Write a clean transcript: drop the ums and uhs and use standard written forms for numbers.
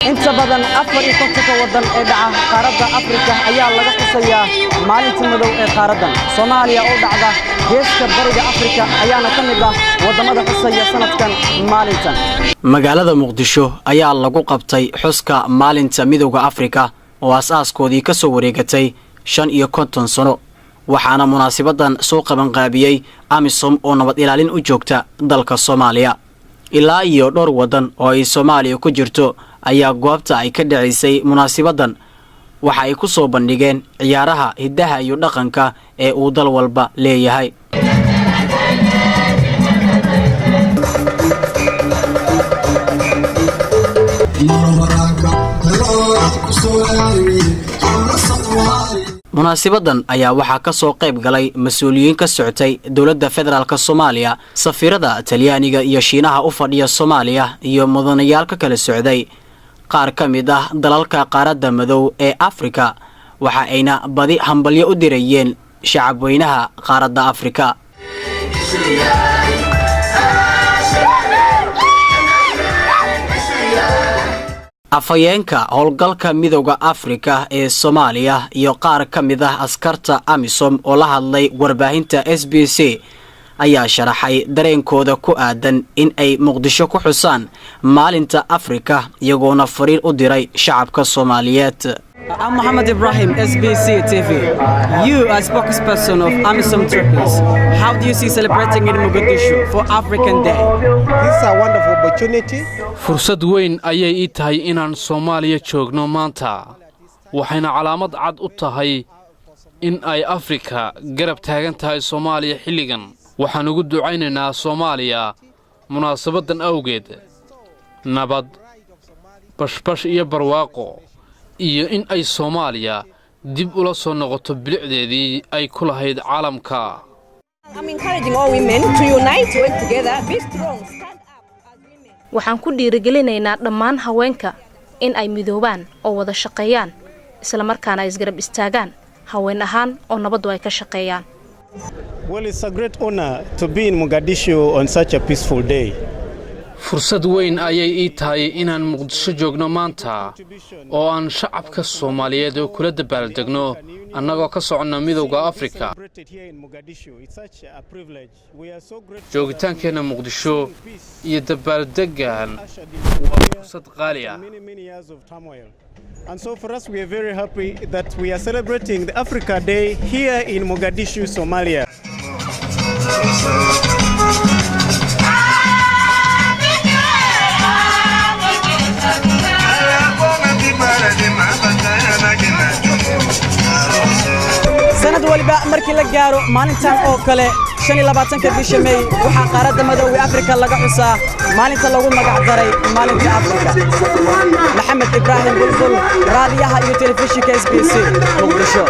inta badan 54 wadan ee dhaca qaarada Afrika ayaa laga xusayaa maalinta madow ee qaaradan Soomaaliya oo dhacda geeska bariga Afrika ayaana kamid ah wadamada xusaya sanadkan maalintan magaalada Muqdisho ayaa lagu qabtay xuska maalinta midowga Afrika oo asaaskoodii ka soo wareegatay 55 sano waxaana munaasabadan soo qaban qaabiyay amisom oo nabad ilaalin u joogta dalka Soomaaliya ilaa iyo dhowr wadan oo ay Soomaaliya ku jirto ayaa goobta ay ka dhacisay munaasabadan waxa ay ku soo bandhigeen ciyaaraha hidaha iyo dhaqanka ee uu dal walba leeyahay munaasabadan ayaa waxa ka soo qayb galay mas'uuliyiin ka socotay dawladda federaalka Soomaaliya safiirada Talyaaniga iyo Shiinaha u fadhiya Soomaaliya iyo mudanayaal ka kala socday qaar ka mid ah dalalka qaarada madow ee Afrika waxa ayna badi hambalyo u dirayeen shacab weynaha qaarada Afrika afayeenka howlgalka midowga Afrika ee Soomaaliya iyo qaar ka mid ah askarta amisom oo la hadlay warbaahinta SBC ayaa sharaxay dareenkooda ku aadan in ay Muqdisho ku xusaan maalinta Afrika iyagoona fariin u diray shacabka Soomaaliyeed I'm Maxmamed Ibrahim, SBC TV. You as spokesperson of Amisom Troops, how do you see celebrating in Mogadishu for African Day? This is a wonderful opportunity. Fursad weyn ayay ii tahay inaan Soomaaliya joogno maanta. Waxayna calaamad cad u tahay in ay Afrika garab taagan tahay Soomaaliya xilligan. Waxaan ugu ducaynaynaa Soomaaliya munaasabadan awgeed. Nabad, bashbash iyo barwaaqo. iyo in ay Soomaaliya dib ula soo noqoto bilicdeedii ay ku lahayd caalamka. I'm encouraging all women to unite, work together, be strong, stand up as women. Waxaan ku dhiirigelineynaa dhammaan haweenka in ay midoobaan oo wada shaqeeyaan isla markaana ay isgarab istaagaan haween ahaan oo nabaddu ay ka shaqeeyaan. Well, it's a great honor to be in Mogadishu on such a peaceful day. fursad weyn ayay ii tahay inaan Muqdisho joogno maanta oo aan shacabka Soomaaliyeed oo kula dabaaldegno annagoo ka soconna midowga Afrika joogitaankeena Muqdisho iyo dabaaldegan waa fursad qaali ah And so for us, we are very happy that we are celebrating the Africa Day here in Mogadishu, Somalia. sanad waliba markii la gaaro maalintan oo kale 25 bisha May waxa qaarada madowga Afrika laga xusaa maalinta lagu magac daray maalinta Afrika Maxmamed Ibrahim Bulbu raadiyaha iyo telefishinka SBC Muqdisho